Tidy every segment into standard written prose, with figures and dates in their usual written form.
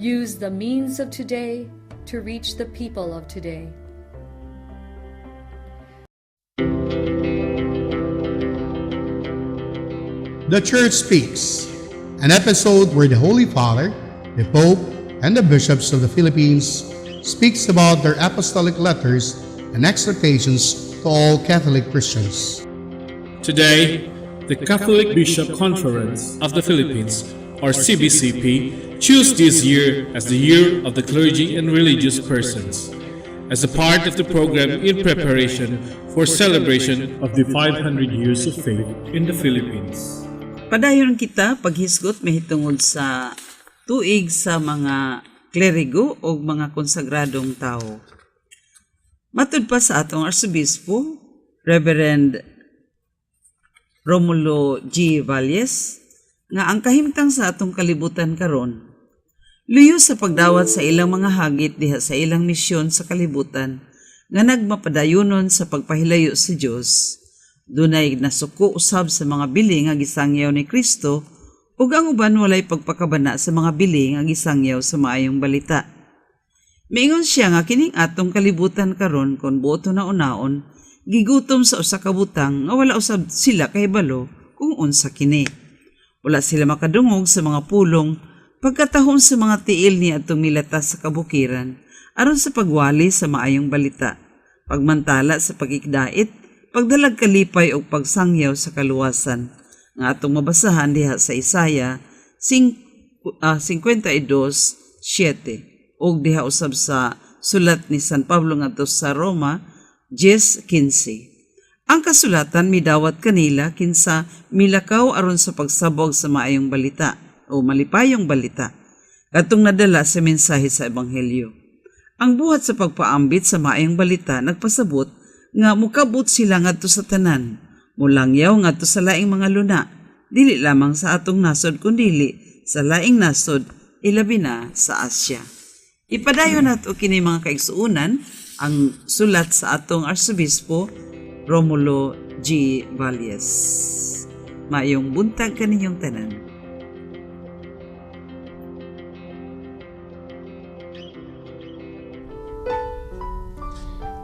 Use the means of today to reach the people of today. The Church Speaks, an episode where the Holy Father, the Pope, and the bishops of the Philippines speaks about their apostolic letters and exhortations to all Catholic Christians. Today, the Catholic Bishop Conference of the Philippines, or CBCP, chose this year as the Year of the Clergy and Religious Persons, as a part of the program in preparation for celebration of the 500 years of faith in the Philippines. Padayon kita paghisgot mahitungod sa tuig sa mga klerigo o mga konsagradong tao. Matud pa sa atong Arsobispo, Reverend Romulo G. Valles, nga ang kahimtang sa atong kalibutan karon, luyo sa pagdawat sa ilang mga hagit diha sa ilang misyon sa kalibutan, nga nagmapadayunon sa pagpahilayo sa Dios. Dunay nasuko usab sa mga bili nga gisangyaw ni Kristo ug ang uban walay pagpakabana sa mga bili nga gisangyaw sa maayong balita. Miingon siya nga kining atong kalibutan karon kon buoto na unaon gigutom sa usa ka butang nga wala usab sila kahibalo kung unsa kini. Wala sila makadungog sa mga pulong pagkatahom sa mga tiil ni atong milata sa kabukiran aron sa pagwali sa maayong balita, pagmantala sa pagikdait, pagdalag kalipay o pagsangyaw sa kaluwasan nga atong mabasahan diha sa Isaya 52:7 ug diha usab sa sulat ni San Pablo ngadto sa Roma 10:15. Ang kasulatan midawat kanila kinsa milakaw aron sa pagsabog sa maayong balita o malipayong balita katong nadala sa mensahe sa ebanghelyo. Ang buhat sa pagpaambit sa maayong balita nagpasabot nga mukabot sila ngadto sa tanan, mulangyaw ngadto sa laing mga luna, dili lamang sa atong nasod kundili sa laing nasod, ilabi na sa Asya. Ipadayon nato kini mga kaigsuunan ang sulat sa atong Arsobispo Romulo G. Valles. Maayong buntag kaninyong tanan.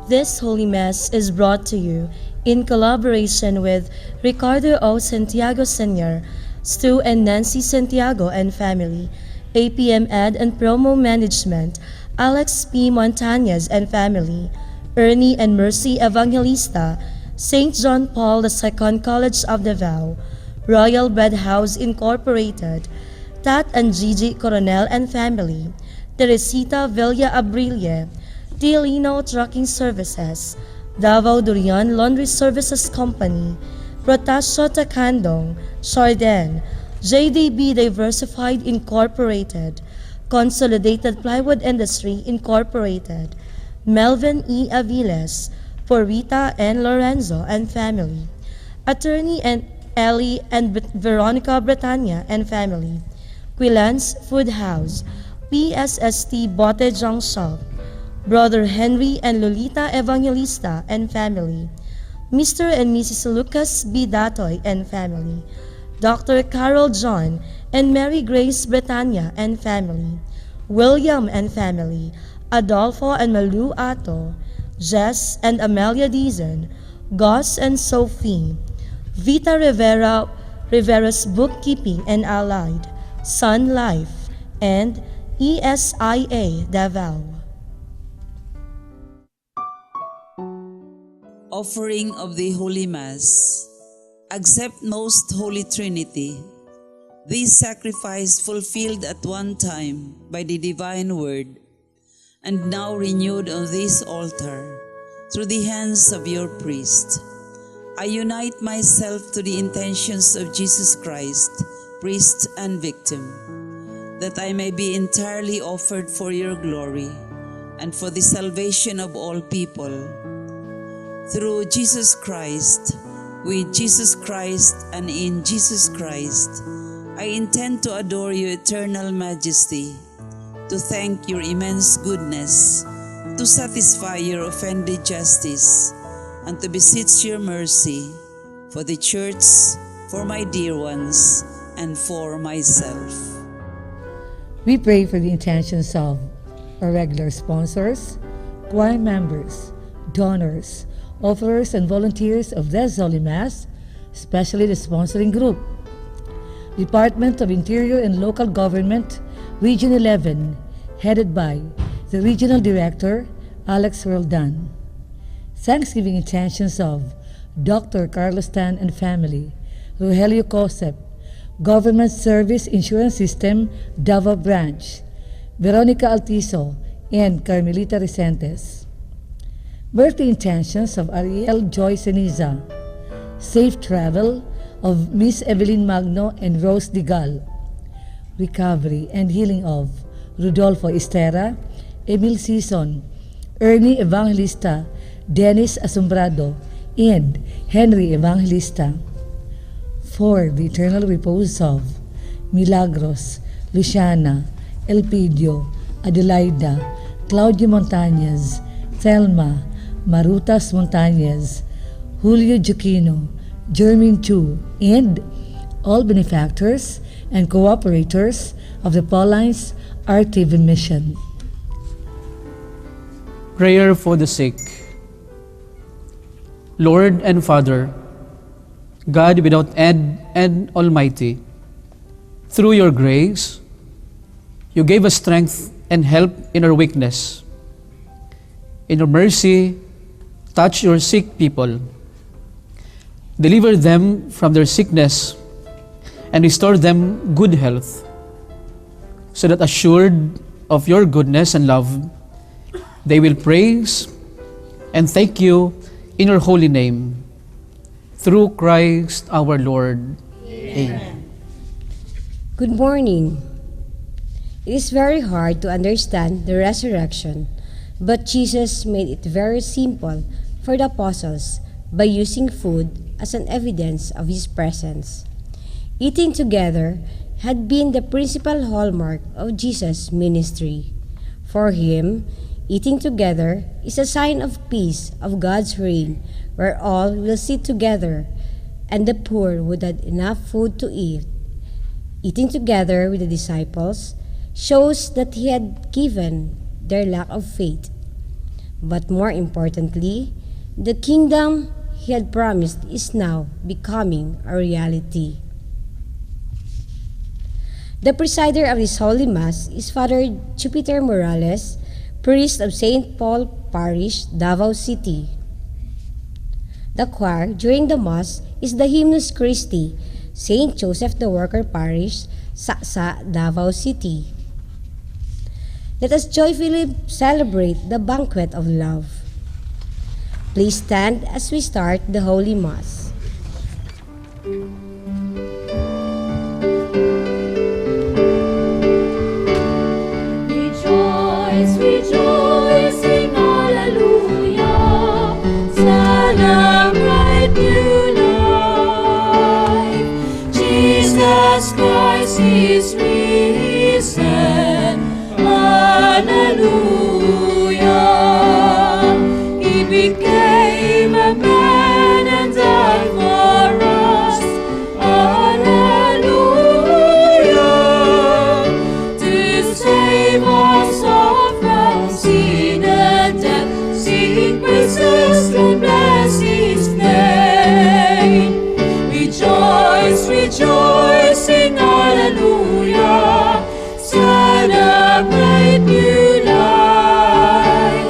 This Holy Mass is brought to you in collaboration with Ricardo O. Santiago Sr., Stu and Nancy Santiago and family, APM Ed and Promo Management, Alex P. Montañez and family, Ernie and Mercy Evangelista, St. John Paul II College of Davao, Royal Bread House Incorporated, Tat and Gigi Coronel and family, Teresita Villa Abrille, Tilino Trucking Services, Davao Durian Laundry Services Company, Protasio Takandong, Chardin, JDB Diversified Incorporated, Consolidated Plywood Industry Incorporated, Melvin E. Aviles, for Rita and Lorenzo and family, Attorney and Ellie and Veronica Bretanya and family, Quilans Food House, PSST Bote Jong Shop, Brother Henry and Lolita Evangelista and family, Mr. and Mrs. Lucas B. Datoy and family, Dr. Carol John and Mary Grace Bretanya and family, William and family, Adolfo and Malu Ato, Jess and Amelia Dizon, Gus and Sophie, Vita Rivera, Rivera's Bookkeeping and Allied, Sun Life, and ESIA Davao. Offering of the Holy Mass. Accept Most Holy Trinity. This sacrifice fulfilled at one time by the divine word, and now renewed on this altar through the hands of your priest. I unite myself to the intentions of Jesus Christ, priest and victim, that I may be entirely offered for your glory and for the salvation of all people. Through Jesus Christ, with Jesus Christ, and in Jesus Christ, I intend to adore your eternal majesty, to thank your immense goodness, to satisfy your offended justice, and to beseech your mercy for the Church, for my dear ones, and for myself. We pray for the intentions of our regular sponsors, choir members, donors, offerers, and volunteers of this Holy Mass, especially the sponsoring group, Department of Interior and Local Government, Region 11, headed by the Regional Director, Alex Roldan. Thanksgiving intentions of Dr. Carlos Tan and family, Rogelio Cosep, Government Service Insurance System, Davao Branch, Veronica Altiso, and Carmelita Recentes. Birthday intentions of Ariel Joy Ceniza, safe travel of Miss Evelyn Magno and Rose Digal, recovery and healing of Rodolfo Estera, Emil Sison, Ernie Evangelista, Dennis Asombrado, and Henry Evangelista. For the eternal repose of Milagros, Luciana, Elpidio, Adelaida, Claudio Montañez, Thelma, Marutas Montañez, Julio Juquino, Jermaine Chu, and all benefactors and cooperators of the Paulines RTV Mission. Prayer for the sick. Lord and Father, God without end and Almighty, through your grace, you gave us strength and help in our weakness. In your mercy, touch your sick people. Deliver them from their sickness and restore them good health, so that assured of your goodness and love, they will praise and thank you in your holy name. Through Christ our Lord. Amen. Good morning. It is very hard to understand the resurrection, but Jesus made it very simple for the apostles by using food as an evidence of his presence. Eating together had been the principal hallmark of Jesus' ministry. For him, eating together is a sign of peace, of God's reign, where all will sit together and the poor would have enough food to eat. Eating together with the disciples shows that he had given their lack of faith. But more importantly, the kingdom he had promised is now becoming a reality. The presider of this Holy Mass is Father Jupiter Morales, priest of St. Paul Parish, Davao City. The choir during the Mass is the Hymnus Christi, St. Joseph the Worker Parish, Saksa, Davao City. Let us joyfully celebrate the banquet of love. Please stand as we start the Holy Mass. Rejoice, rejoice, sing hallelujah, celebrate new life. Jesus Christ is risen, hallelujah. He became a man and died for us, hallelujah, to save us all from sin and death. Sing praises and bless his name. Rejoice, rejoice, sing hallelujah, celebrate new life.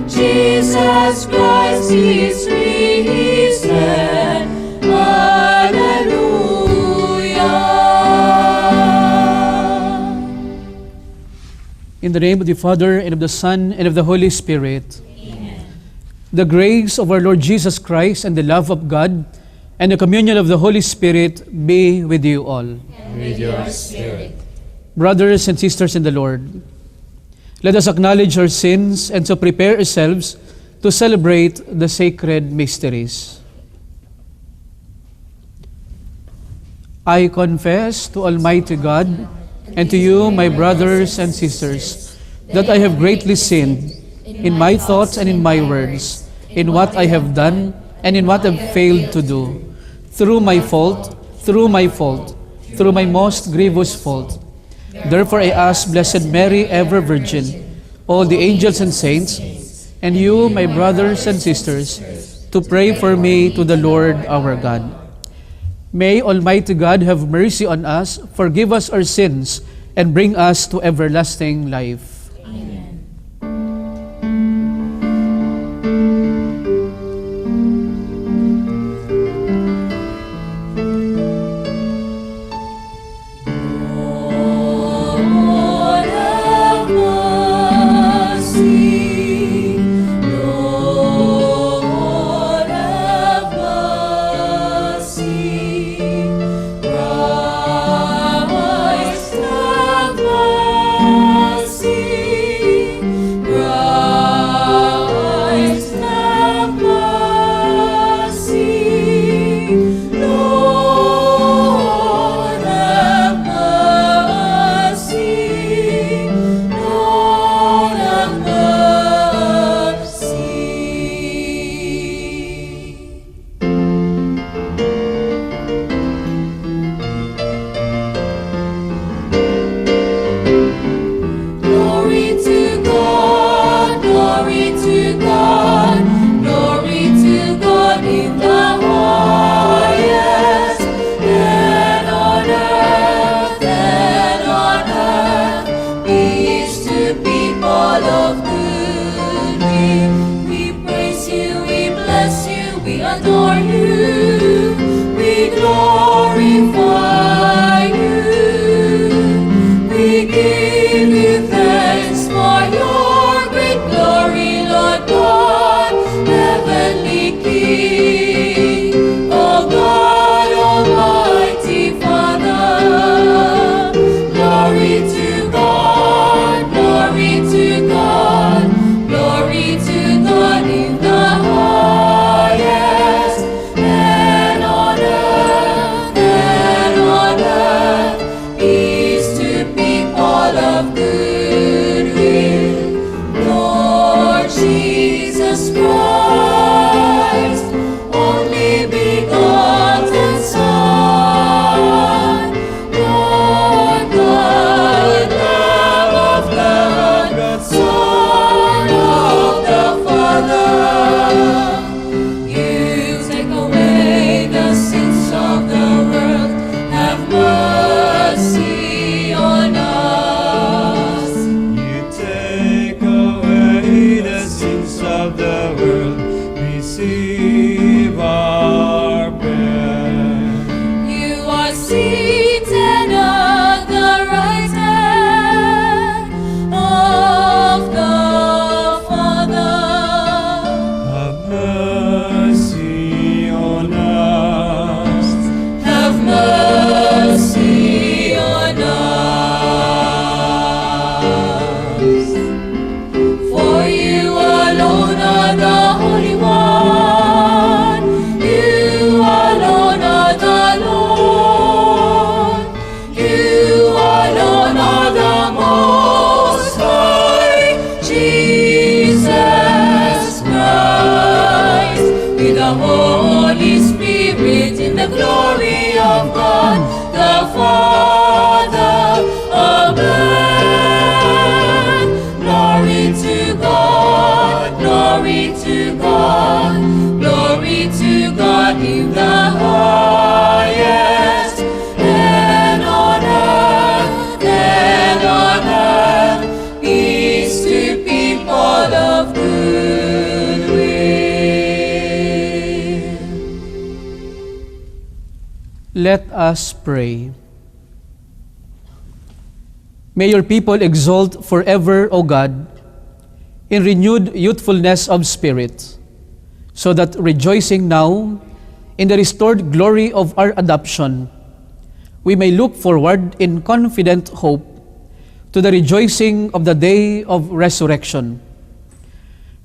Jesus Christ is risen, hallelujah. In the name of the Father, and of the Son, and of the Holy Spirit. Amen. The grace of our Lord Jesus Christ, and the love of God, and the communion of the Holy Spirit be with you all. And with your spirit. Brothers and sisters in the Lord, let us acknowledge our sins and so prepare ourselves to celebrate the sacred mysteries. I confess to Almighty God and to you, my brothers and sisters, that I have greatly sinned in my thoughts and in my words, in what I have done and in what I have failed to do, through my fault, through my most grievous fault. Therefore I ask Blessed Mary, ever Virgin, all the angels and saints, and you, my brothers and sisters, to pray for me to the Lord our God. May Almighty God have mercy on us, forgive us our sins, and bring us to everlasting life. Lord have mercy. Lord have mercy. Christ have mercy. Christ have mercy. Lord have mercy. Lord have mercy. Glory to God, glory to God, glory to God in the highest, and on earth, peace to people of good will. We praise you, we bless you, we adore you, we glorify you. We give you thanks for your great glory, Lord God, heavenly King, oh God, Almighty Father. Glory to God, glory to God, glory to God in the highest, and on earth, peace to people of good will. Lord Jesus Christ, only begotten Son, Lord God, Lamb of God, Son of the Father. You take away the sins of the world, have mercy on us. You take away the sins of the world, receive our prayer. You are seated at the right hand of the Father. Have mercy on us. Have mercy on us. For you alone are the Holy One. You alone are the Lord. You alone are the Most High, Jesus Christ, with the Holy Spirit in the glory of God the Father. Amen. Glory to God, glory to God, glory to God in the highest, and on earth, peace to people of good will. Let us pray. May your people exult forever, O God, in renewed youthfulness of spirit, so that rejoicing now in the restored glory of our adoption, we may look forward in confident hope to the rejoicing of the day of resurrection.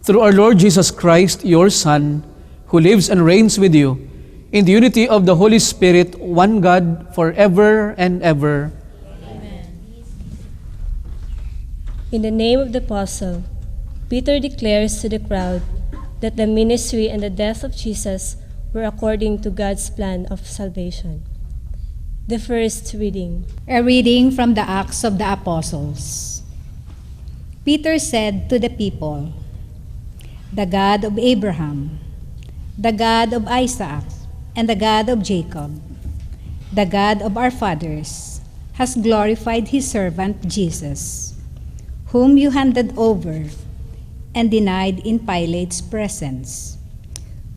Through our Lord Jesus Christ, your Son, who lives and reigns with you, in the unity of the Holy Spirit, one God, forever and ever. In the name of the Apostle, Peter declares to the crowd that the ministry and the death of Jesus were according to God's plan of salvation. The first reading. A reading from the Acts of the Apostles. Peter said to the people, "The God of Abraham, the God of Isaac, and the God of Jacob, the God of our fathers, has glorified his servant Jesus, whom you handed over and denied in Pilate's presence,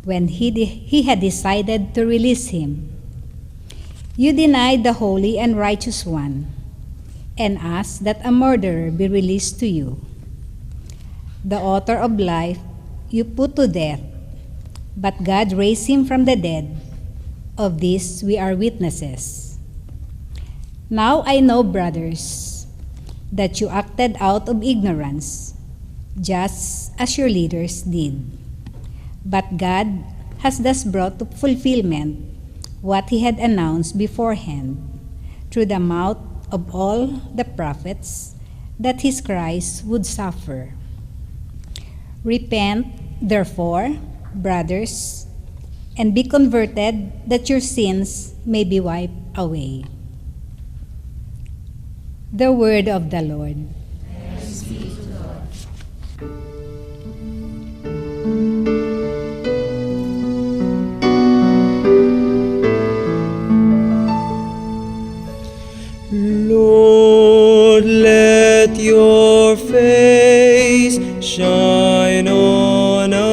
when he had decided to release him. You denied the Holy and Righteous One, and asked that a murderer be released to you. The author of life you put to death, but God raised him from the dead. Of this we are witnesses. Now I know, brothers, that you acted out of ignorance, just as your leaders did. But God has thus brought to fulfillment what he had announced beforehand, through the mouth of all the prophets, that his Christ would suffer. Repent, therefore, brothers, and be converted, that your sins may be wiped away." The word of the Lord. Lord, let your face shine on us.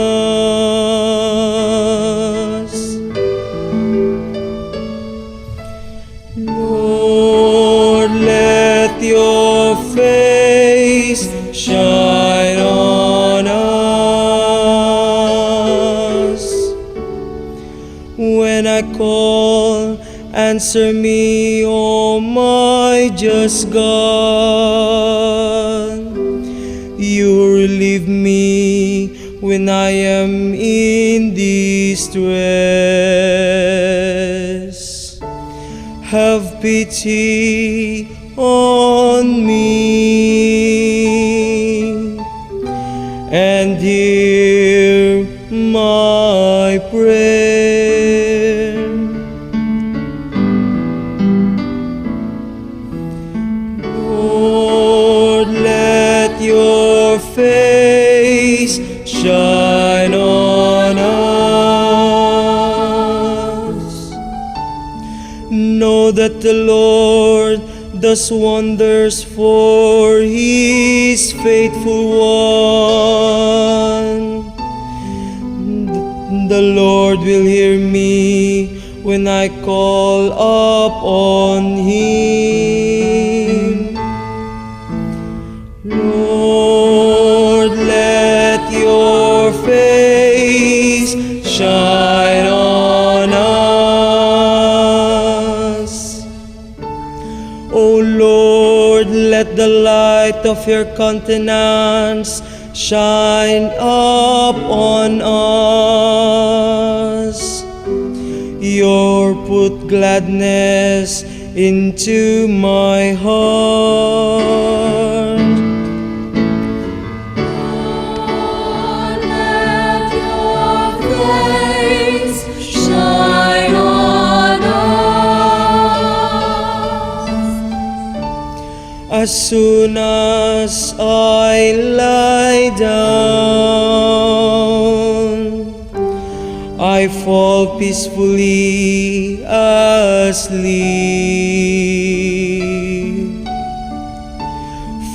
Lord, let your face shine on us. When I call, answer me, O my just God. You relieve me when I am in distress. Have pity on me and hear my prayer. Lord, let your face shine on us. Know that the Lord does wonders for his faithful one. The Lord will hear me when I call upon him. Lord, let your face shine on us. O Lord, let the light of your countenance shine upon us. You put gladness into my heart. Lord, let your face shine on us. As soon as I lie down, I fall peacefully asleep.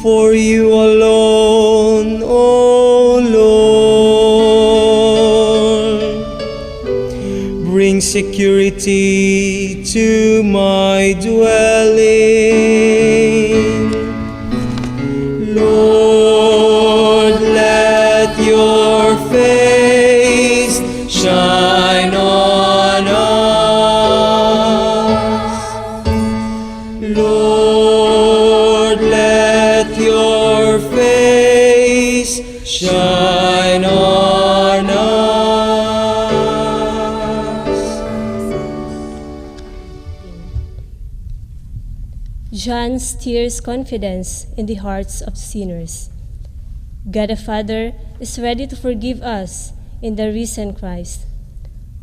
For you alone, O Lord, bring security to my dwelling. Lord, let your face shine on us. Lord, let your face shine on us. John stirs confidence in the hearts of sinners. God the Father is ready to forgive us in the risen Christ.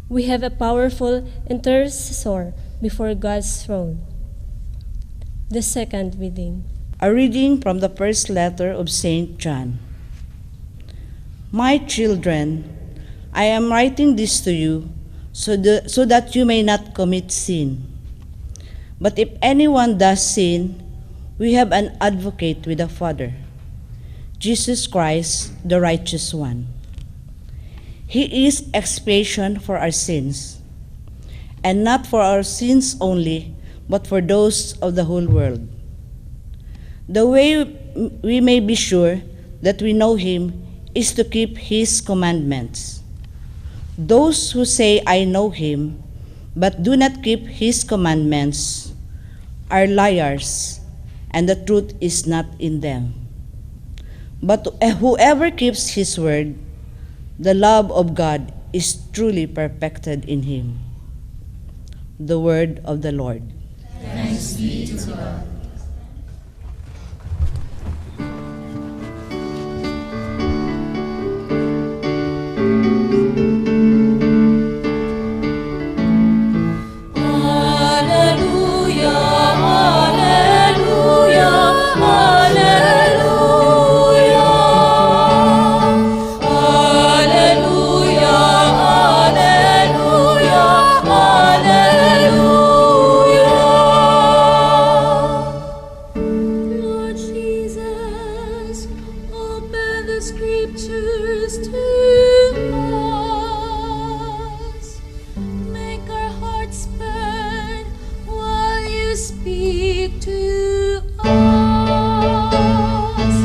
We have a powerful intercessor before God's throne. The second reading. A reading from the first letter of St. John. My children, I am writing this to you so that you may not commit sin. But if anyone does sin, we have an advocate with the Father, Jesus Christ, the righteous one. He is expiation for our sins, and not for our sins only, but for those of the whole world. The way we may be sure that we know him is to keep his commandments. Those who say, I know him, but do not keep his commandments, are liars, and the truth is not in them. But whoever keeps his word, the love of God is truly perfected in him. The word of the Lord. Thanks be to God. Scriptures to us. Make our hearts burn while you speak to us.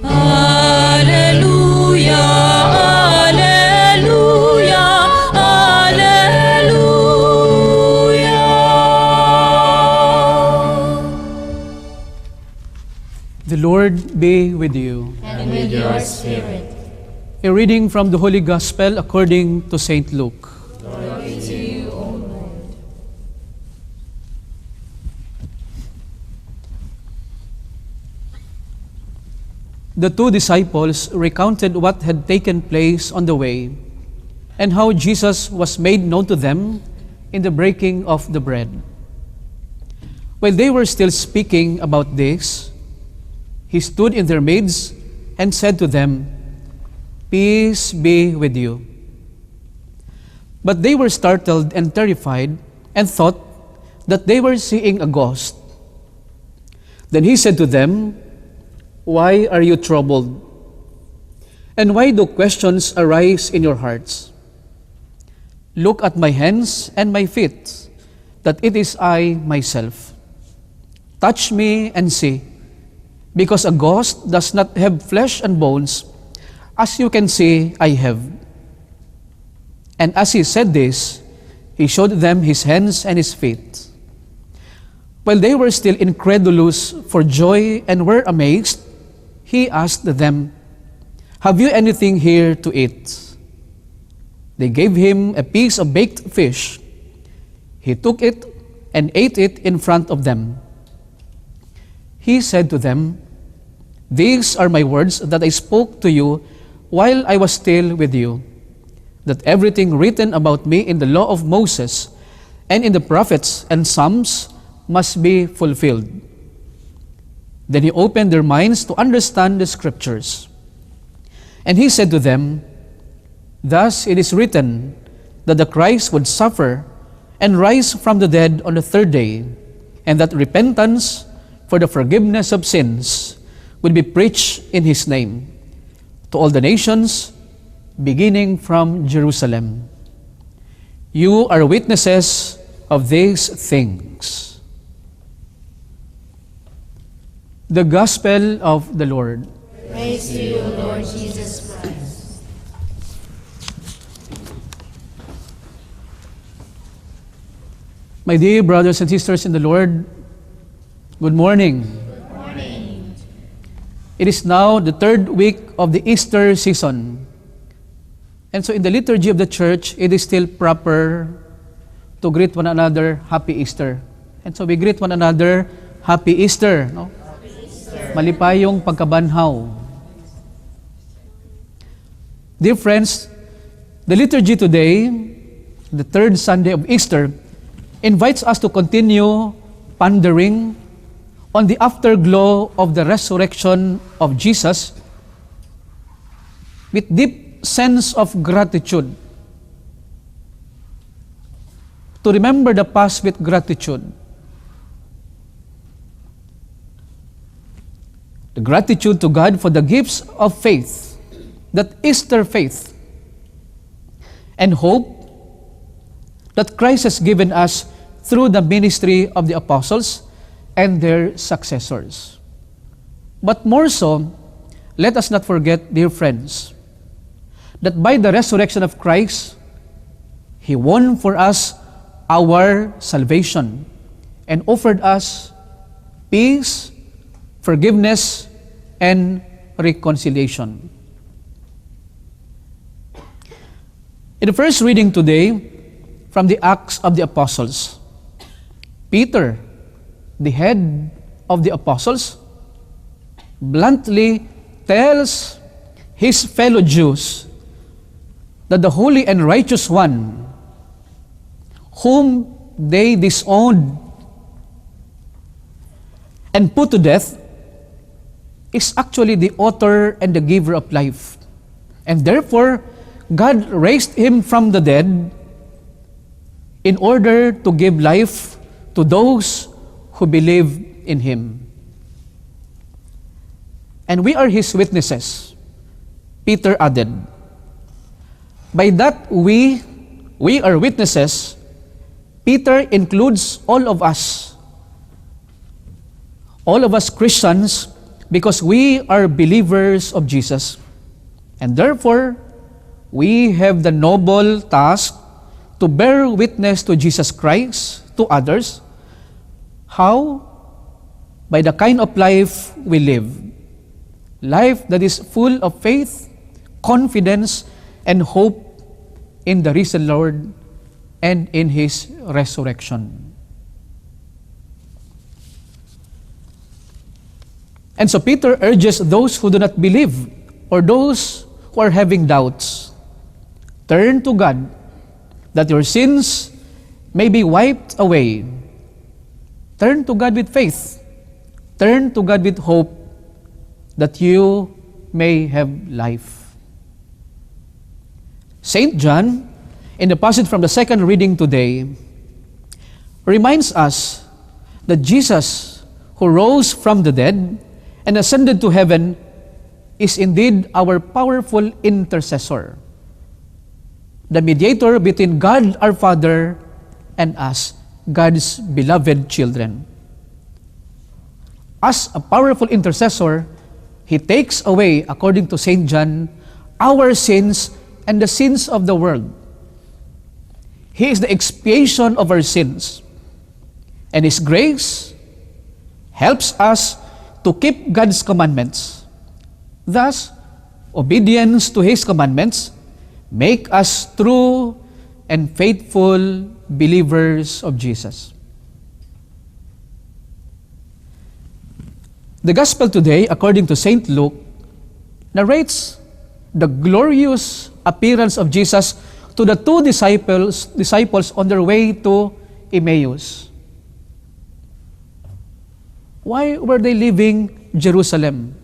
Alleluia, alleluia, alleluia. The Lord be with you. And with your spirit. A reading from the Holy Gospel according to St. Luke. Glory to you, O Lord. The two disciples recounted what had taken place on the way and how Jesus was made known to them in the breaking of the bread. While they were still speaking about this, he stood in their midst and said to them, "Peace be with you." But they were startled and terrified and thought that they were seeing a ghost. Then he said to them, "Why are you troubled? And why do questions arise in your hearts? Look at my hands and my feet, that it is I myself. Touch me and see, because a ghost does not have flesh and bones, as you can see I have." And as he said this, he showed them his hands and his feet. While they were still incredulous for joy and were amazed, he asked them, "Have you anything here to eat?" They gave him a piece of baked fish. He took it and ate it in front of them. He said to them, "These are my words that I spoke to you while I was still with you, that everything written about me in the law of Moses and in the prophets and Psalms must be fulfilled." Then he opened their minds to understand the scriptures. And he said to them, "Thus it is written that the Christ would suffer and rise from the dead on the third day, and that repentance for the forgiveness of sins would be preached in his name to all the nations, beginning from Jerusalem. You are witnesses of these things." The Gospel of the Lord. Praise to you, Lord Jesus Christ. My dear brothers and sisters in the Lord, good morning. Good morning. It is now the third week of the Easter season. And so in the liturgy of the church, it is still proper to greet one another, Happy Easter. And so we greet one another, Happy Easter. No? Malipayong pagkabanhaw. Dear friends, the liturgy today, the third Sunday of Easter, invites us to continue pondering on the afterglow of the resurrection of Jesus with deep sense of gratitude. To remember the past with gratitude. The gratitude to God for the gifts of faith, that Easter faith, and hope that Christ has given us through the ministry of the apostles and their successors. But more so, let us not forget, dear friends, that by the resurrection of Christ, He won for us our salvation and offered us peace, forgiveness, and reconciliation. In the first reading today, from the Acts of the Apostles, Peter, the head of the apostles, bluntly tells his fellow Jews that the Holy and Righteous One, whom they disowned and put to death, is actually the author and the giver of life. And therefore, God raised Him from the dead in order to give life to those who believe in Him. And we are His witnesses, Peter added. By that we are witnesses, Peter includes all of us Christians, because we are believers of Jesus. And therefore, we have the noble task to bear witness to Jesus Christ to others. How? By the kind of life we live. Life that is full of faith, confidence, and hope in the risen Lord and in His resurrection. And so Peter urges those who do not believe or those who are having doubts, turn to God that your sins may be wiped away. Turn to God with faith. Turn to God with hope that you may have life. St. John, in the passage from the second reading today, reminds us that Jesus, who rose from the dead and ascended to heaven, is indeed our powerful intercessor, the mediator between God our Father and us, God's beloved children. As a powerful intercessor, He takes away, according to St. John, our sins and the sins of the world. He is the expiation of our sins, and His grace helps us to keep God's commandments. Thus, obedience to His commandments make us true and faithful believers of Jesus. The Gospel today, according to St. Luke, narrates the glorious appearance of Jesus to the two disciples on their way to Emmaus. Why were they leaving Jerusalem?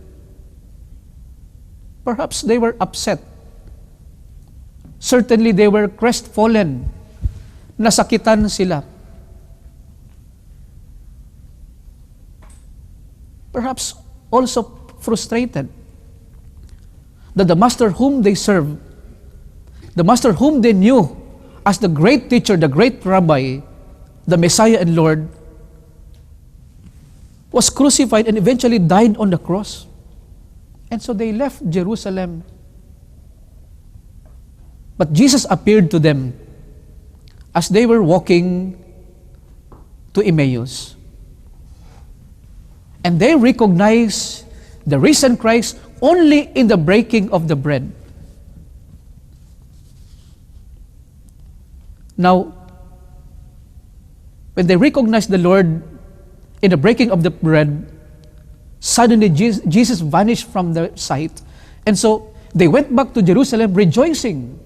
Perhaps they were upset. Certainly they were crestfallen. Nasakitan sila. Perhaps also frustrated that the master whom they serve, the master whom they knew as the great teacher, the great rabbi, the Messiah and Lord, was crucified and eventually died on the cross. And so they left Jerusalem. But Jesus appeared to them as they were walking to Emmaus. And they recognized the risen Christ only in the breaking of the bread. Now, when they recognized the Lord in the breaking of the bread, suddenly Jesus vanished from their sight. And so they went back to Jerusalem rejoicing,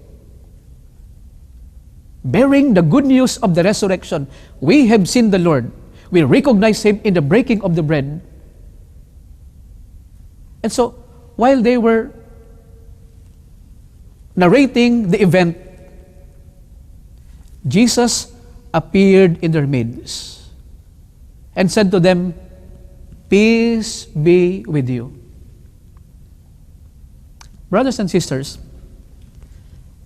bearing the good news of the resurrection. We have seen the Lord. We recognize Him in the breaking of the bread. And so, while they were narrating the event, Jesus appeared in their midst and said to them, "Peace be with you." Brothers and sisters,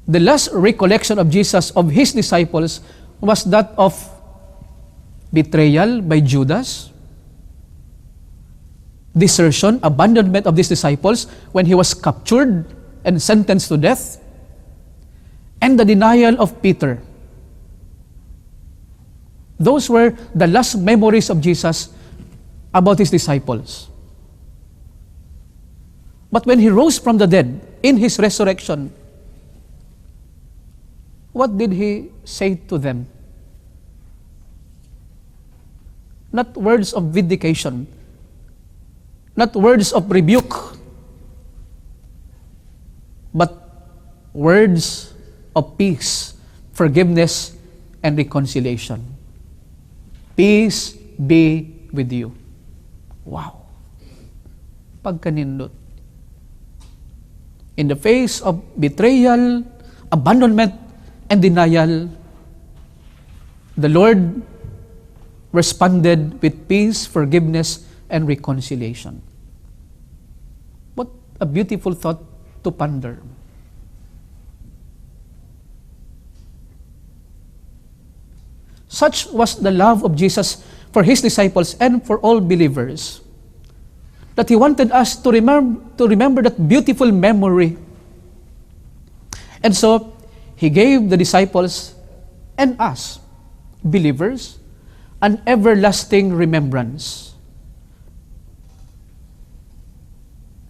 the last recollection of Jesus of His disciples was that of betrayal by Judas, desertion, abandonment of these disciples when He was captured and sentenced to death, and the denial of Peter. Those were the last memories of Jesus about His disciples. But when He rose from the dead in His resurrection, what did He say to them? Not words of vindication, not words of rebuke, but words of peace, forgiveness, and reconciliation. Peace be with you. Wow. Pagkanindot. In the face of betrayal, abandonment, and denial, the Lord responded with peace, forgiveness, and reconciliation. What a beautiful thought to ponder. Such was the love of Jesus for His disciples and for all believers, that He wanted us to remember that beautiful memory. And so, He gave the disciples and us, believers, an everlasting remembrance.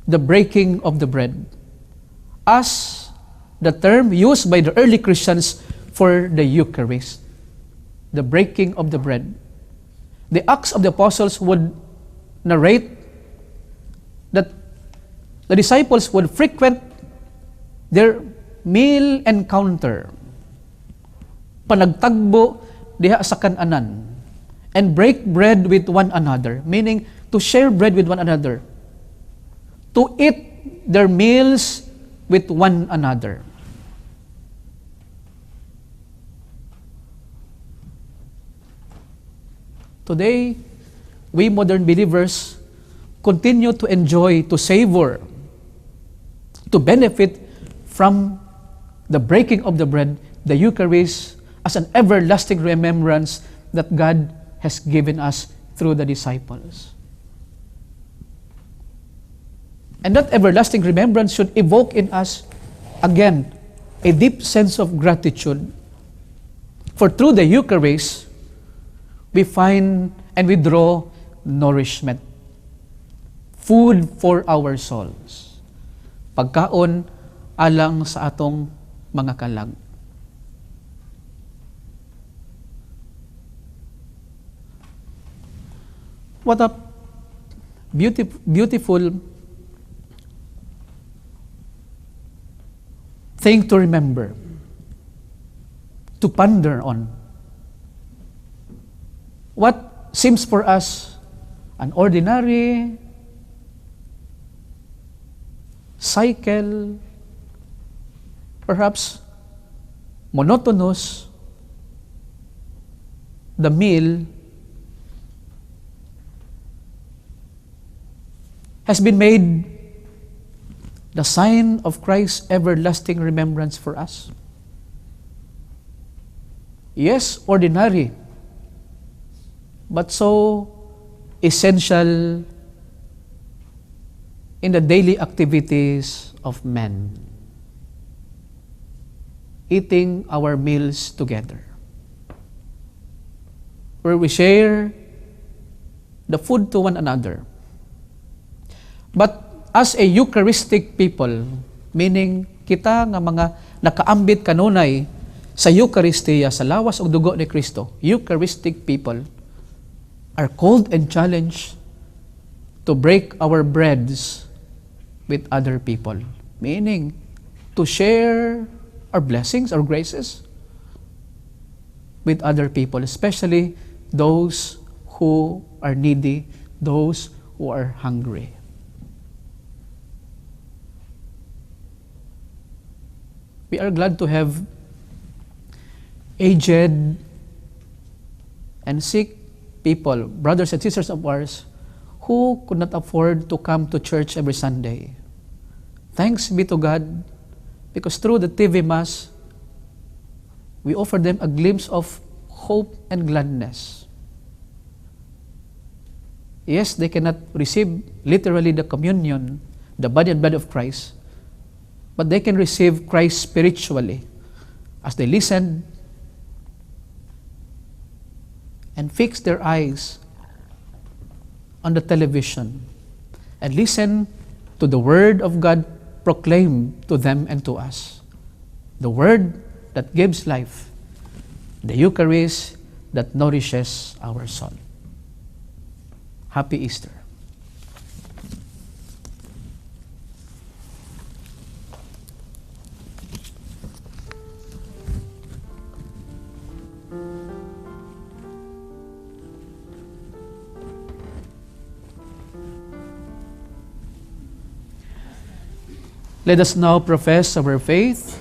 The breaking of the bread, as the term used by the early Christians for the Eucharist. The breaking of the bread. The Acts of the Apostles would narrate that the disciples would frequent their meal encounter, panagtagbo diha sa kananan, and break bread with one another, meaning to share bread with one another, to eat their meals with one another. Today, we modern believers continue to enjoy, to savor, to benefit from the breaking of the bread, the Eucharist, as an everlasting remembrance that God has given us through the disciples. And that everlasting remembrance should evoke in us, again, a deep sense of gratitude. For through the Eucharist, we find and we draw nourishment, food for our souls, pagkaon alang sa atong mga kalag. What a beautiful thing to remember, to ponder on. What seems for us an ordinary cycle, perhaps monotonous, the meal has been made the sign of Christ's everlasting remembrance for us. Yes, ordinary, but so essential in the daily activities of men. Eating our meals together, where we share the food to one another. But as a Eucharistic people, meaning kita nga mga nakaambit kanunay sa Eucharistiya, sa lawas o dugo ni Kristo, Eucharistic people are called and challenged to break our breads with other people, meaning to share our blessings, our graces with other people, especially those who are needy, those who are hungry. We are glad to have aged and sick people, brothers and sisters of ours, who could not afford to come to church every Sunday. Thanks be to God, because through the TV Mass, we offer them a glimpse of hope and gladness. Yes, they cannot receive literally the communion, the body and blood of Christ, but they can receive Christ spiritually as they listen and fix their eyes on the television and listen to the Word of God proclaimed to them and to us. The Word that gives life, the Eucharist that nourishes our soul. Happy Easter. Let us now profess our faith.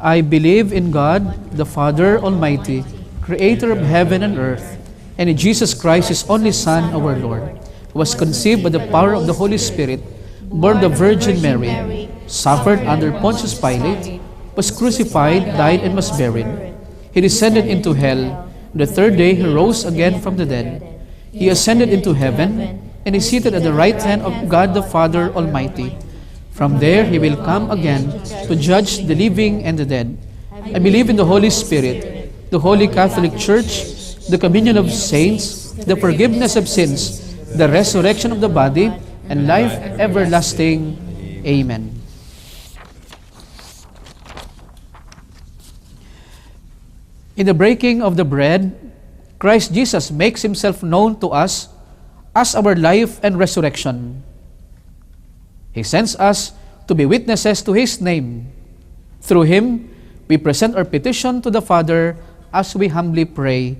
I believe in God, the Father Almighty, creator of heaven and earth, and in Jesus Christ, his only Son, our Lord, who was conceived by the power of the Holy Spirit, born of the Virgin Mary, suffered under Pontius Pilate, was crucified, died, and was buried. He descended into hell. The third day he rose again from the dead. He ascended into heaven, and is seated at the right hand of God the Father Almighty. From there he will come again to judge the living and the dead. I believe in the Holy Spirit, the Holy Catholic Church, the communion of saints, the forgiveness of sins, the resurrection of the body, and life everlasting. Amen. In the breaking of the bread, Christ Jesus makes himself known to us as our life and resurrection. He sends us to be witnesses to his name. Through him, we present our petition to the Father as we humbly pray,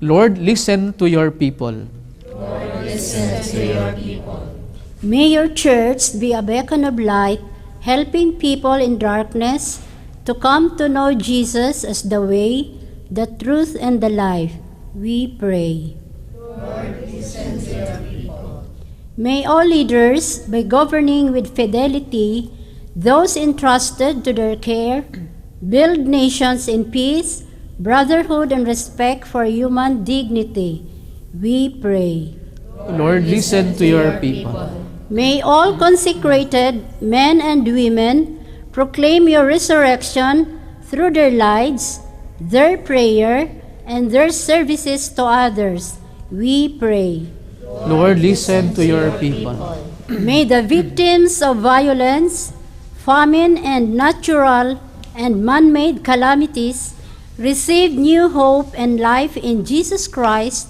Lord, listen to your people. Lord, listen to your people. May your church be a beacon of light, helping people in darkness to come to know Jesus as the way, the truth, and the life. We pray. Lord, listen to your people. May all leaders, by governing with fidelity those entrusted to their care, build nations in peace, brotherhood, and respect for human dignity. We pray. Lord, listen to your people. May all consecrated men and women proclaim your resurrection through their lives, their prayer, and their services to others. We pray. Lord, listen to your people. May the victims of violence, famine, and natural and man-made calamities receive new hope and life in Jesus Christ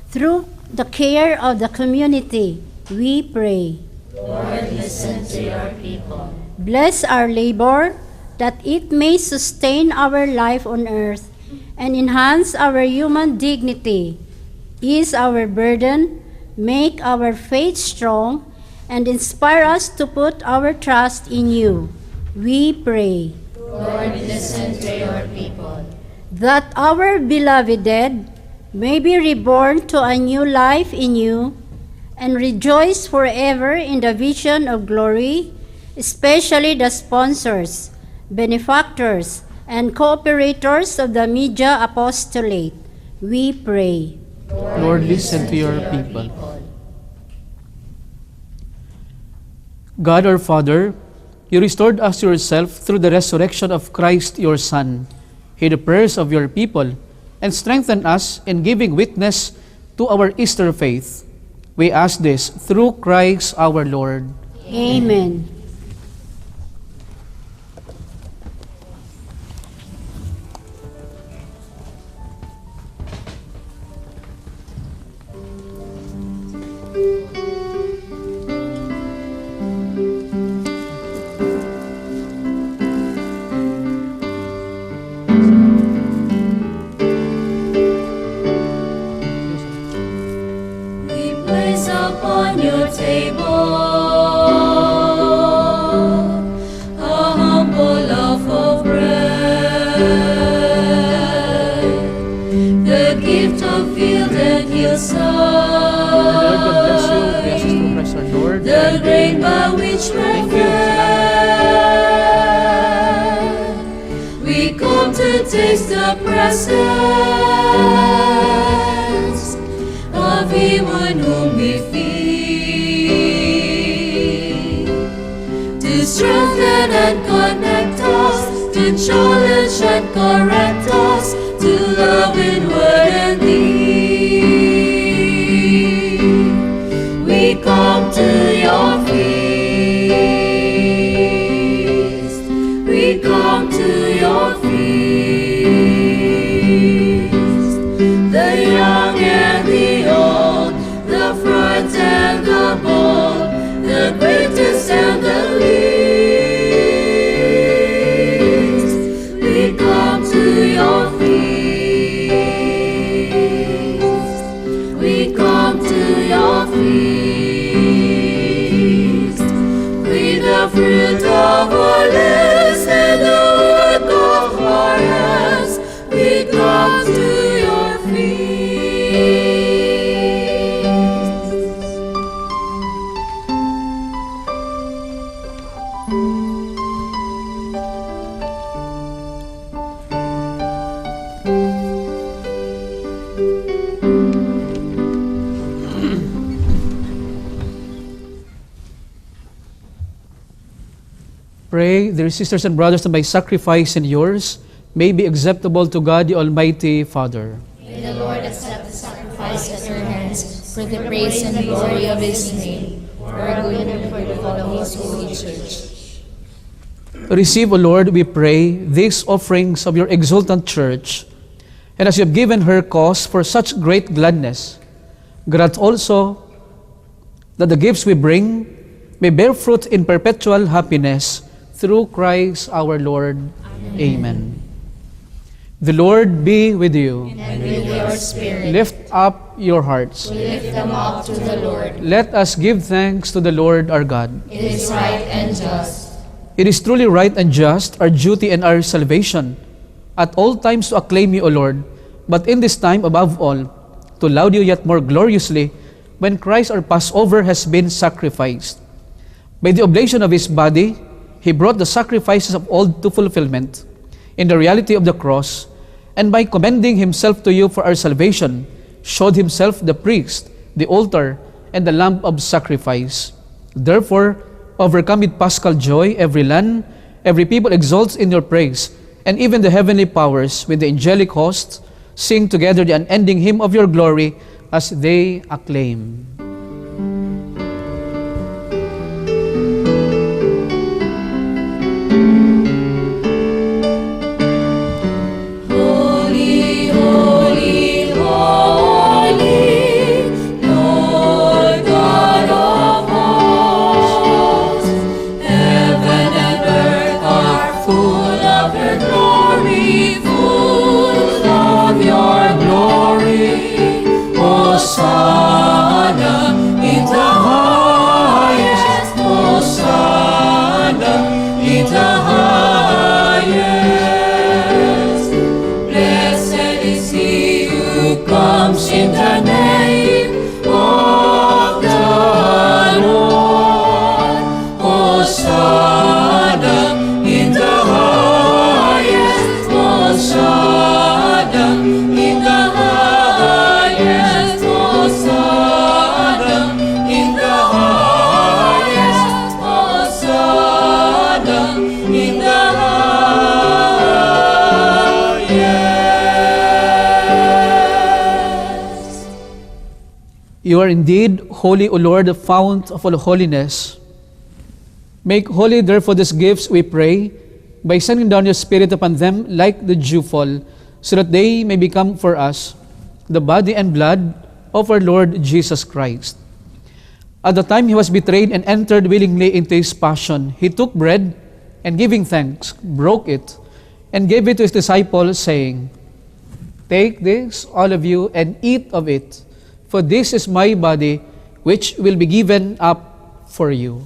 through the care of the community. We pray. Lord, listen to your people. Bless our labor, that it may sustain our life on earth and enhance our human dignity. Ease our burden, make our faith strong, and inspire us to put our trust in you. We pray. Lord, listen to your people. That our beloved dead may be reborn to a new life in you and rejoice forever in the vision of glory, especially the sponsors, benefactors, and cooperators of the Media Apostolate. We pray. Lord, listen to your people. God our Father, you restored us to yourself through the resurrection of Christ your Son. Hear the prayers of your people and strengthen us in giving witness to our Easter faith. We ask this through Christ our Lord. Amen. upon your table a humble loaf of bread, the gift of field and hillside, Lord God bless you. Bless us through Christ our Lord. the grain by which we're Thank you. fed. We come to taste the presence of Him on whom we feed, to strengthen and connect us, to challenge and correct us, to love in word and deed. We come to your feast. We come to your feast. The young and the old, the front and the bold, the greatest and the least. We come to your feast. We come to your feast. With the fruit of our lips and the work of our hands, we come to your feast. Pray, dear sisters and brothers, that my sacrifice and yours may be acceptable to God, the Almighty Father. May the Lord accept the sacrifice at your hands for the praise and glory of His name, for our good and for the good of His holy church. Receive, O Lord, we pray, these offerings of your exultant church, and as you have given her cause for such great gladness, grant also that the gifts we bring may bear fruit in perpetual happiness through Christ our Lord. Amen. The Lord be with you. And with your spirit. Lift up your hearts. We lift them up to the Lord. Let us give thanks to the Lord our God. It is right and just. It is truly right and just, our duty and our salvation, at all times to acclaim you, O Lord, but in this time above all, to laud you yet more gloriously, when Christ our Passover has been sacrificed. By the oblation of His body, He brought the sacrifices of old to fulfillment in the reality of the cross, and by commending Himself to you for our salvation, showed Himself the priest, the altar, and the lamb of sacrifice. Therefore, overcome with paschal joy, every land, every people exalts in your praise, and even the heavenly powers with the angelic hosts sing together the unending hymn of your glory as they acclaim. Holy, holy, holy, Lord God of hosts, heaven and earth are full of your glory, full of your glory. Hosanna in the highest, Hosanna in the highest. Blessed is he who comes in the name of the Lord. Hosanna in the highest, Hosanna in the highest, Hosanna in the highest, Hosanna in the highest. You are indeed holy, O Lord, the fount of all holiness. Make holy, therefore, these gifts, we pray, by sending down your Spirit upon them like the dewfall, so that they may become for us the body and blood of our Lord Jesus Christ. At the time he was betrayed and entered willingly into his passion, he took bread, and giving thanks, broke it, and gave it to his disciples, saying, "Take this, all of you, and eat of it, for this is my body, which will be given up for you.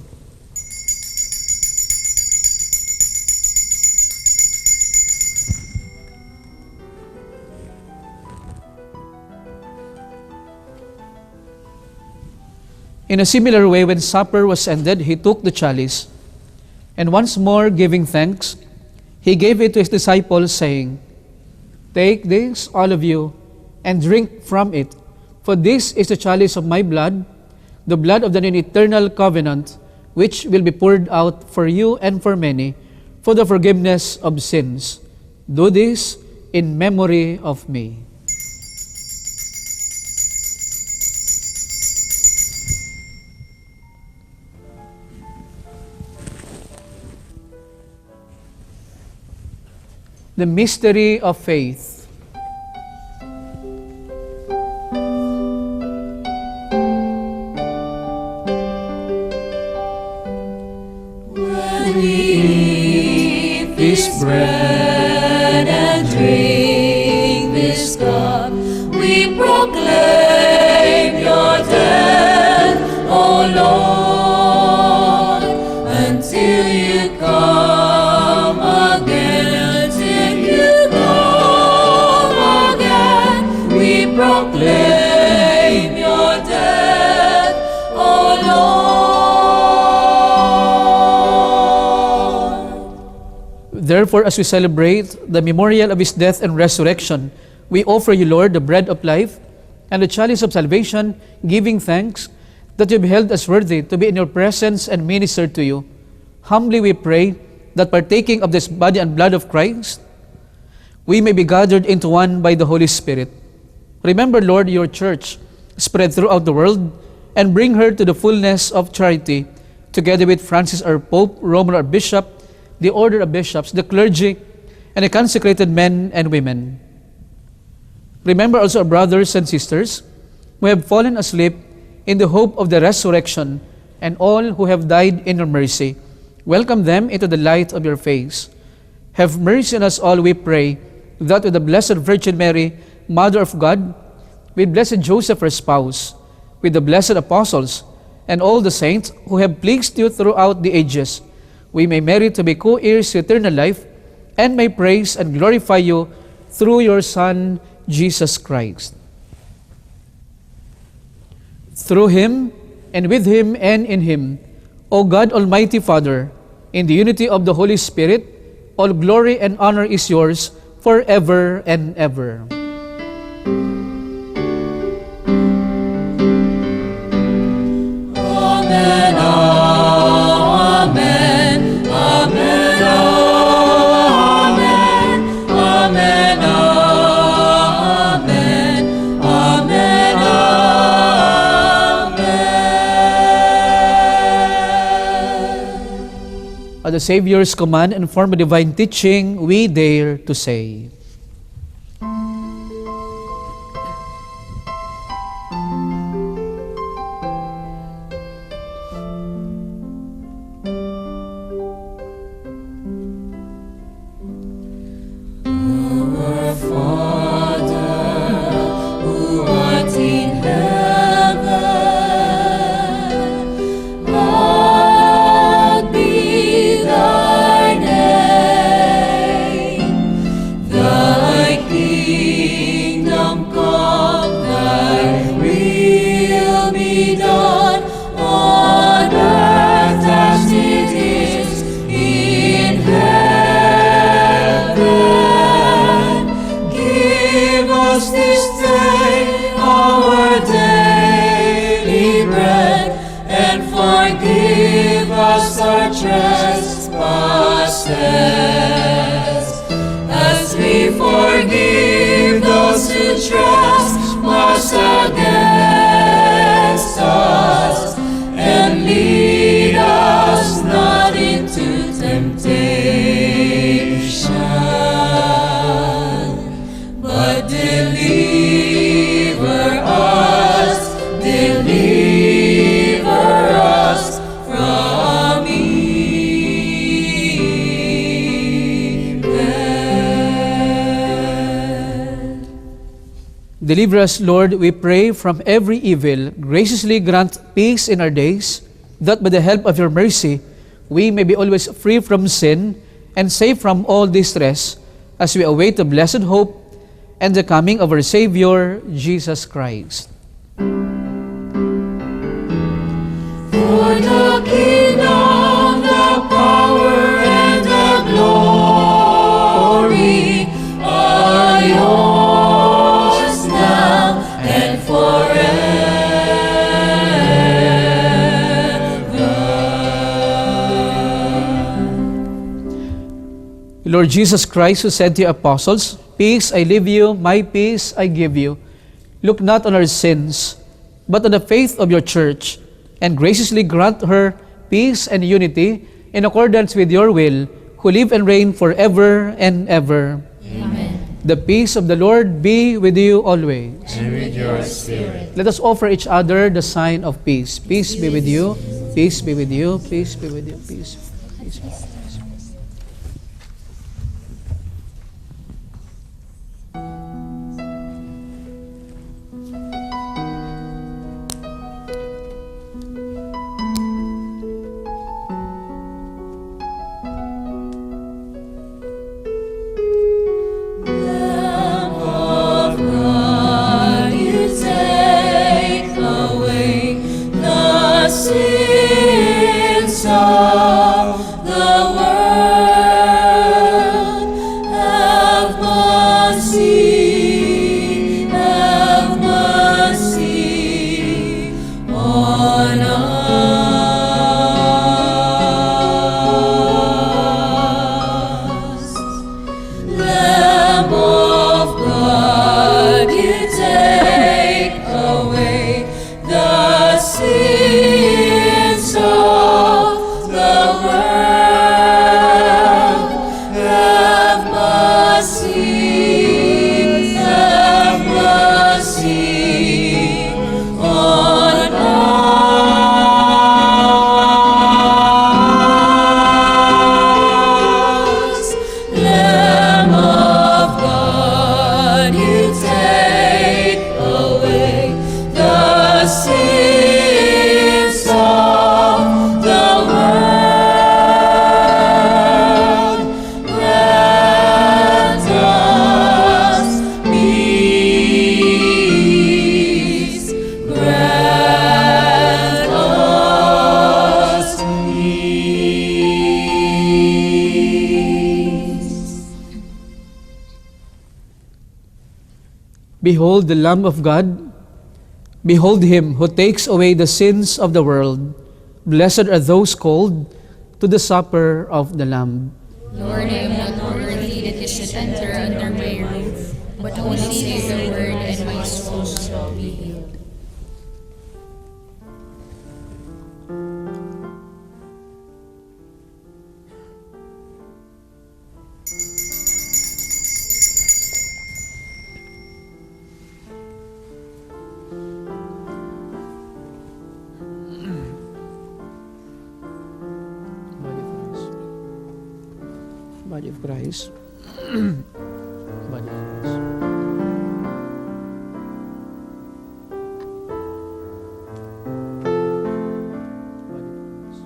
In a similar way, when supper was ended, he took the chalice, and once more giving thanks, he gave it to his disciples, saying, "Take this, all of you, and drink from it, for this is the chalice of my blood, the blood of the new eternal covenant, which will be poured out for you and for many, for the forgiveness of sins. Do this in memory of me." The mystery of faith. When we eat this bread and drink this cup, we proclaim your death, O Lord, until you come again. Proclaim your death, O Lord. Therefore, as we celebrate the memorial of his death and resurrection, we offer you, Lord, the bread of life and the chalice of salvation, giving thanks that you have held us worthy to be in your presence and minister to you. Humbly we pray that partaking of this body and blood of Christ, we may be gathered into one by the Holy Spirit. Remember, Lord, your church spread throughout the world, and bring her to the fullness of charity, together with Francis our Pope, Roman our Bishop, the order of bishops, the clergy, and the consecrated men and women. Remember also our brothers and sisters who have fallen asleep in the hope of the resurrection, and all who have died in your mercy. Welcome them into the light of your face. Have mercy on us all, we pray, that with the Blessed Virgin Mary, Mother of God, with blessed Joseph, her spouse, with the blessed apostles, and all the saints who have pleased you throughout the ages, we may merit to be co-heirs to eternal life, and may praise and glorify you through your Son, Jesus Christ. Through him, and with him, and in him, O God, Almighty Father, in the unity of the Holy Spirit, all glory and honor is yours forever and ever. Amen, amen, amen, amen, amen, amen, amen, amen. At the Savior's command and form of divine teaching, we dare to say, as we forgive those who trespass against us, and lead us not into temptation, but deliver us from evil. Deliver us, Lord, we pray, from every evil. Graciously grant peace in our days, that by the help of your mercy, we may be always free from sin and safe from all distress, as we await the blessed hope and the coming of our Savior, Jesus Christ. For the kingdom, the power, and the glory are yours now and forever. Lord Jesus Christ, who said to your apostles, "Peace I leave you, my peace I give you," look not on our sins, but on the faith of your church, and graciously grant her peace and unity in accordance with your will, who live and reign forever and ever. Amen. The peace of the Lord be with you always. And with your spirit. Let us offer each other the sign of peace. Peace be with you. Peace be with you. Peace be with you. Peace. Peace. Lamb of God, you take away the sins of the world. Have mercy on us. Lamb of God, you take away the sins of the world. Have mercy on us. Lamb of God, you take away the sins of the world. Grant us peace. Grant us peace. Behold the Lamb of God. Behold him who takes away the sins of the world. Blessed are those called to the supper of the Lamb. Lord, I am not worthy that you should enter under my roof, but only say the word and my soul shall be healed. Body of Christ. Body of Christ.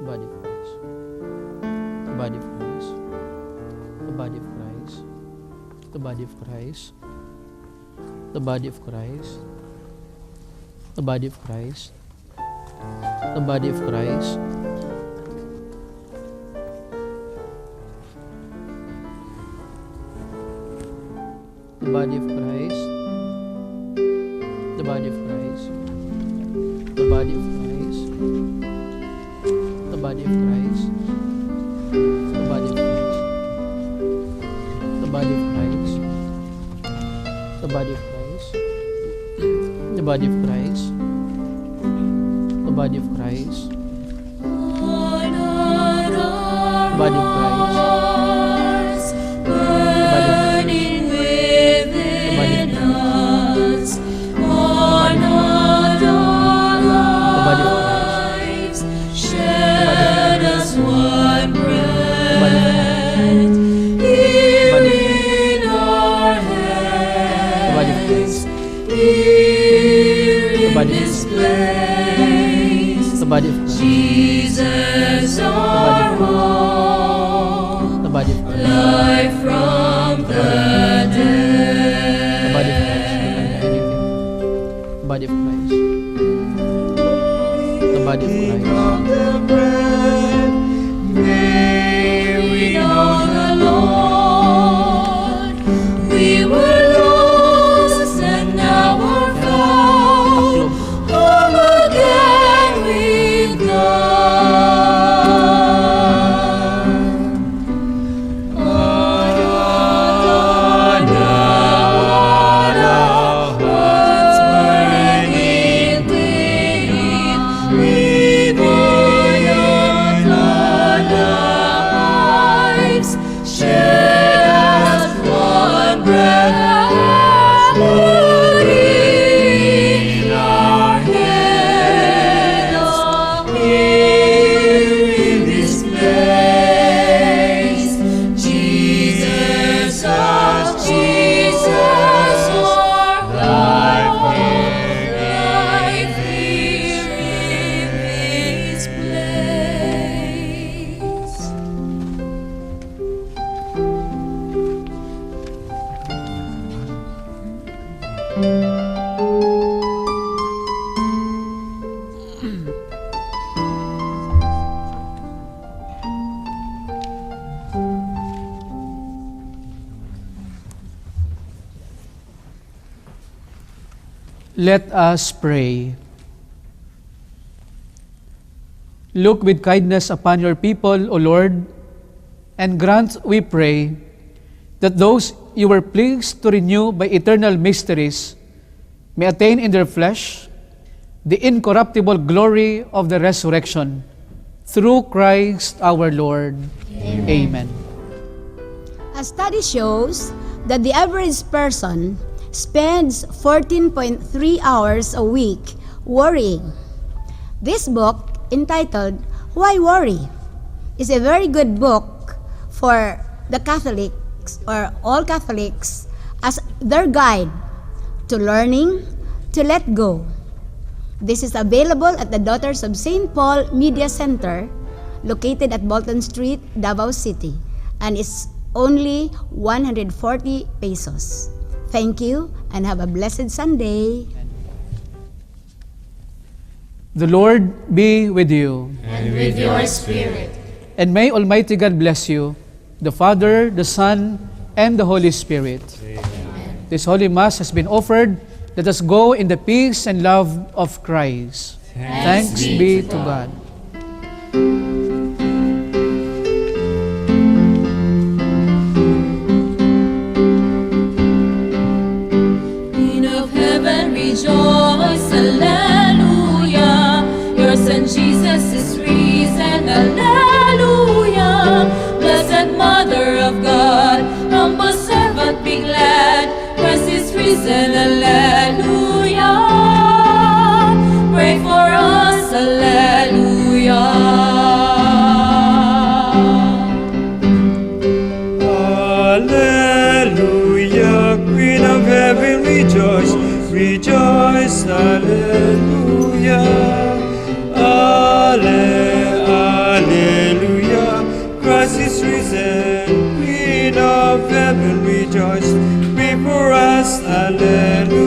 Body of Christ. Body of Christ. The body of Christ. The body of Christ. The body of Christ. The body of Christ. The body of Christ. The body of Christ. The body of Christ. The body of Christ. The body of Christ. The body of Christ. The body of Christ. The body of Christ. The body of Christ. The body of Christ. Body of Christ. Burning within us, on all our lives, shed us one breath in our hands. here The in body of this place. The body of Christ. Jesus, our hope, The body of Christ. life from the The body of Christ. dead. The body of Christ. The body of Christ. May we know the Lord. We were lost and now are found. Home again with God. Hearts burning within, with our lives shared as one breath, in our hands, here in this place. Jesus, our life here in this place. Let us pray. Look with kindness upon your people, O Lord, and grant, we pray, that those you were pleased to renew by eternal mysteries may attain in their flesh the incorruptible glory of the resurrection, through Christ our Lord. Amen. A study shows that the average person spends 14.3 hours a week worrying. This book, entitled Why Worry?, is a very good book for the Catholics or all Catholics as their guide to learning to let go. This is available at the Daughters of St. Paul Media Center, located at Bolton Street, Davao City, and it's only 140 pesos. Thank you and have a blessed Sunday. The Lord be with you. And with your spirit. And may Almighty God bless you, the Father, the Son, and the Holy Spirit. Amen. This Holy Mass has been offered. Let us go in the peace and love of Christ. Thanks be to God. Queen of heaven, rejoice, alleluia. Your Son Jesus is risen, alleluia. Blessed Mother of God, humble servant, be glad. Christ is risen, alleluia. Pray for us, alleluia. Hallelujah, Queen of heaven, rejoice, rejoice, hallelujah. Hallelujah, Christ is risen, Queen of heaven, rejoice, pray for us, hallelujah.